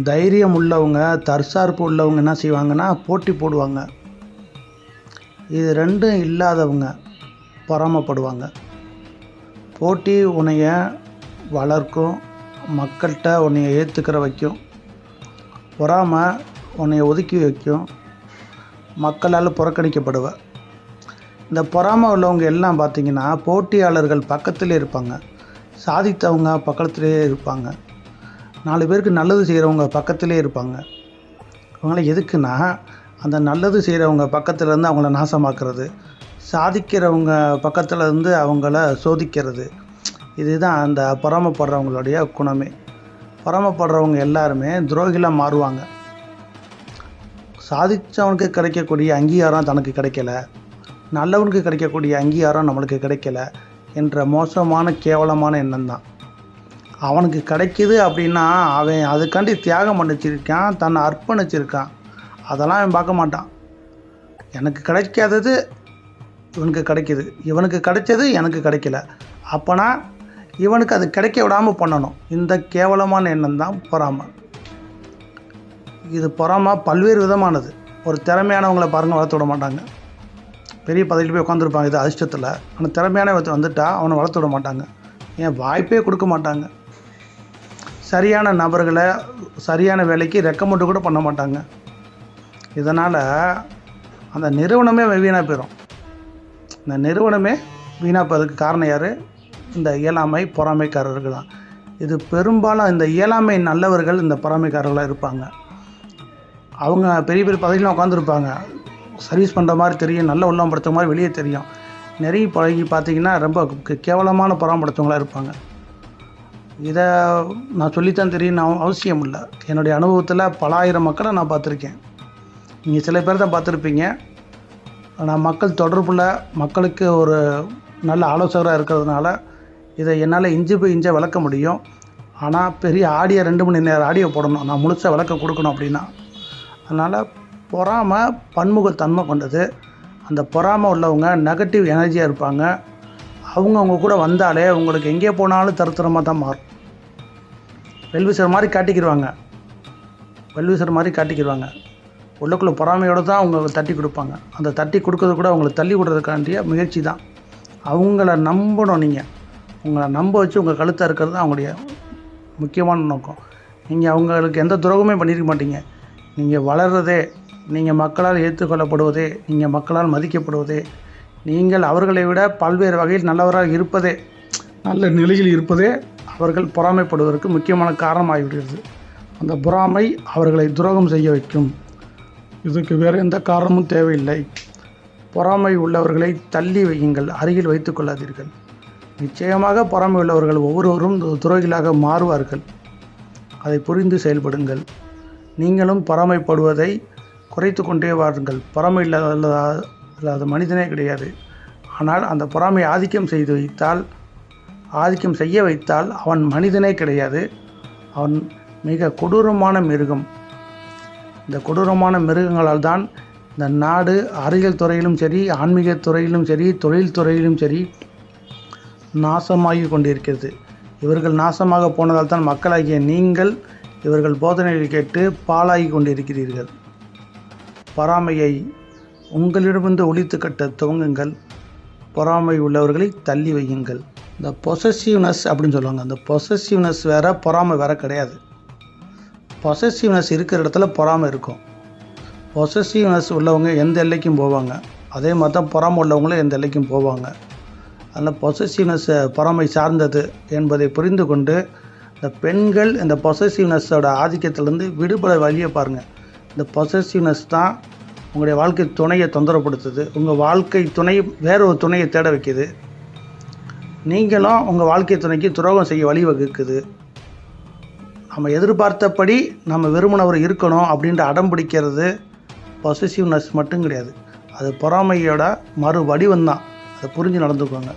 தைரியம் உள்ளவங்க, தற்சார்பு உள்ளவங்க என்ன செய்வாங்கன்னா, போட்டி போடுவாங்க. இது 2ம் இல்லாதவங்க பொறாமைப்படுவாங்க. போட்டி உன்னைய வளர்க்கும், மக்கள்கிட்ட உன்னைய ஏற்றுக்கிற வைக்கும். பொறாமை உன்னைய ஒதுக்கி வைக்கும், மக்களால் புறக்கணிக்கப்படுவ. இந்த பொறாமை உள்ளவங்க எல்லாம் பார்த்திங்கன்னா, போட்டியாளர்கள் பக்கத்திலே இருப்பாங்க, சாதித்தவங்க பக்கத்திலே இருப்பாங்க, 4 பேருக்கு நல்லது செய்கிறவங்க பக்கத்திலே இருப்பாங்க. அவங்களாம் எதுக்குன்னா, அந்த நல்லது செய்கிறவங்க பக்கத்தில் இருந்து அவங்கள நாசமாக்குறது, சாதிக்கிறவங்க பக்கத்தில் இருந்து அவங்கள சோதிக்கிறது. இதுதான் அந்த பொறாமைப்படுறவங்களுடைய குணமே. பொறாமைப்படுறவங்க எல்லாருமே துரோகிலாம் மாறுவாங்க. சாதித்தவனுக்கு கிடைக்கக்கூடிய அங்கீகாரம் தனக்கு கிடைக்கல, நல்லவனுக்கு கிடைக்கக்கூடிய அங்கீகாரம் நம்மளுக்கு கிடைக்கல என்ற மோசமான கேவலமான எண்ணம் தான். அவனுக்கு கிடைக்கிது அப்படின்னா அவன் அதுக்காண்டி தியாகம் பண்ணிச்சிருக்கான், தன்னை அர்ப்பணிச்சிருக்கான். அதெல்லாம் அவன் பார்க்க மாட்டான். எனக்கு கிடைக்காதது இவனுக்கு கிடைக்கிது, இவனுக்கு கிடைச்சது எனக்கு கிடைக்கல, அப்போனா இவனுக்கு அது கிடைக்க விடாமல் பண்ணணும். இந்த கேவலமான எண்ணம் தான் பொறாமை. இது பொறாமை பல்வேறு விதமானது. ஒரு திறமையானவங்களை பாருங்கள், வளர்த்து விட மாட்டாங்க. பெரிய பதவியில் போய் உட்காந்துருப்பாங்க, இது அதிர்ஷ்டத்தில். ஆனால் திறமையான வந்துட்டால் அவனை வளர்த்து விட மாட்டாங்க. ஏன் வாய்ப்பே கொடுக்க மாட்டாங்க. சரியான நபர்களை சரியான வேலைக்கு ரெக்கமெண்ட் கூட பண்ண மாட்டாங்க. இதனால் அந்த நிறுவனமே வீணாக போயிடும். இந்த நிறுவனமே வீணாக போகிறதுக்கு காரணம் யார்? இந்த இயலாமை பொறாமைக்காரர்கள் தான். இது பெரும்பாலும் இந்த இயலாமை நல்லவர்கள் இந்த பொறாமைக்காரர்களாக இருப்பாங்க. அவங்க பெரிய பெரிய பதவியில் உட்காந்துருப்பாங்க, சர்வீஸ் பண்ணுற மாதிரி தெரியும், நல்ல உள்ளம் படுத்துற மாதிரி வெளியே தெரியும். நிறைய பழகி பார்த்திங்கன்னா ரொம்ப கேவலமான பொறாமைப்படுத்தவங்களாக இருப்பாங்க. இதை நான் சொல்லித்தான் தெரியும் அவசியம் இல்லை. என்னுடைய அனுபவத்தில் பல ஆயிரம் மக்களை நான் பார்த்துருக்கேன். நீங்கள் சில பேர் தான் பார்த்துருப்பீங்க. நான் மக்கள் தொடர்பில் மக்களுக்கு ஒரு நல்ல ஆலோசகராக இருக்கிறதுனால இதை என்னால் இஞ்சி போய் இஞ்ச விளக்க முடியும். ஆனால் பெரிய ஆடியோ 2 மணி நேரம் ஆடியோ போடணும், நான் முழுசாக விளக்க கொடுக்கணும் அப்படின்னா. அதனால் பொறாமை பன்முகத்தன்மை கொண்டது. அந்த பொறாமை உள்ளவங்க நெகட்டிவ் எனர்ஜியாக இருப்பாங்க. அவங்க கூட வந்தாலே உங்களுக்கு எங்கே போனாலும் தருத்திரமாக தான் மாறும். வெல்விசர் மாதிரி காட்டிக்கிடுவாங்க. உள்ளுக்குள்ளே பொறாமையோடு தான் அவங்க தட்டி கொடுப்பாங்க. அந்த தட்டி கொடுக்கறது கூட அவங்களை தள்ளி விடுறதுக்காண்டிய முயற்சி தான். அவங்கள நம்பணும். நீங்கள் உங்களை நம்ப வச்சு உங்கள் கழுத்தாக இருக்கிறது தான் அவங்களுடைய முக்கியமான நோக்கம். நீங்கள் அவங்களுக்கு எந்த துரோகமே பண்ணியிருக்க மாட்டீங்க. நீங்கள் வளர்கிறதே, நீங்கள் மக்களால் ஏற்றுக்கொள்ளப்படுவதே, நீங்கள் மக்களால் மதிக்கப்படுவதே, நீங்கள் அவர்களை விட பல்வேறு வகையில் நல்லவராக இருப்பதே, நல்ல நிலையில் இருப்பதே அவர்கள் பொறாமைப்படுவதற்கு முக்கியமான காரணமாகிவிடுகிறது. அந்த பொறாமை அவர்களை துரோகம் செய்ய வைக்கும். இதுக்கு வேறு எந்த காரணமும் தேவையில்லை. பொறாமை உள்ளவர்களை தள்ளி வையுங்கள், அருகில் வைத்து கொள்ளாதீர்கள். நிச்சயமாக பொறாமை உள்ளவர்கள் ஒவ்வொருவரும் துரோகிகளாக மாறுவார்கள். அதை புரிந்து செயல்படுங்கள். நீங்களும் பொறாமைப்படுவதை குறைத்து கொண்டே வாருங்கள். பொறாமை இல்லாத மனிதனே கிடையாது. ஆனால் அந்த பொறாமை ஆதிக்கம் செய்ய வைத்தால் அவன் மனிதனே கிடையாது, அவன் மிக கொடூரமான மிருகம். இந்த கொடூரமான மிருகங்களால் தான் இந்த நாடு அறிவியல் துறையிலும் சரி, ஆன்மீக துறையிலும் சரி, தொழில் துறையிலும் சரி நாசமாகி கொண்டிருக்கிறது. இவர்கள் நாசமாக போனதால் தான் மக்களாகிய நீங்கள் இவர்கள் போதனைகளை கேட்டு பாழாகி கொண்டிருக்கிறீர்கள். பொறாமையை உங்களிடமிருந்து ஒழித்து கட்ட துவங்குங்கள். பொறாமை உள்ளவர்களை தள்ளி வையுங்கள். இந்த பொசசிவ்னஸ் அப்படின்னு சொல்லுவாங்க. அந்த பொசசிவ்னஸ் வேறு, பொறாமை வேறு கிடையாது. பொசசிவ்னஸ் இருக்கிற இடத்துல பொறாமை இருக்கும். பொசசிவ்னஸ் உள்ளவங்க எந்த எல்லைக்கும் போவாங்க, அதே மாதிரி தான் பொறாமை உள்ளவங்களும் எந்த எல்லைக்கும் போவாங்க. அதனால் பொசசிவ்னஸ் பொறாமை சார்ந்தது என்பதை புரிந்து கொண்டு இந்த பெண்கள் இந்த பொசசிவ்னஸோட ஆதிக்கத்திலேருந்து விடுபட வழியை பாருங்கள். இந்த பொசசிவ்னஸ் தான் உங்களுடைய வாழ்க்கை துணையை தொந்தரப்படுத்துது. உங்கள் வாழ்க்கை துணை வேற ஒரு துணையை தேட வைக்குது. நீங்களும் உங்கள் வாழ்க்கை துணைக்கு துரோகம் செய்ய வழிவகுக்குது. நம்ம எதிர்பார்த்தபடி நம்ம விரும்பினவர் இருக்கணும் அப்படின்ற அடம் பிடிக்கிறது பொசசிவ்னஸ் மட்டும் கிடையாது. அது பொறாமையோட மறு வடிவம் தான். அதை புரிஞ்சு நடந்துக்கோங்க.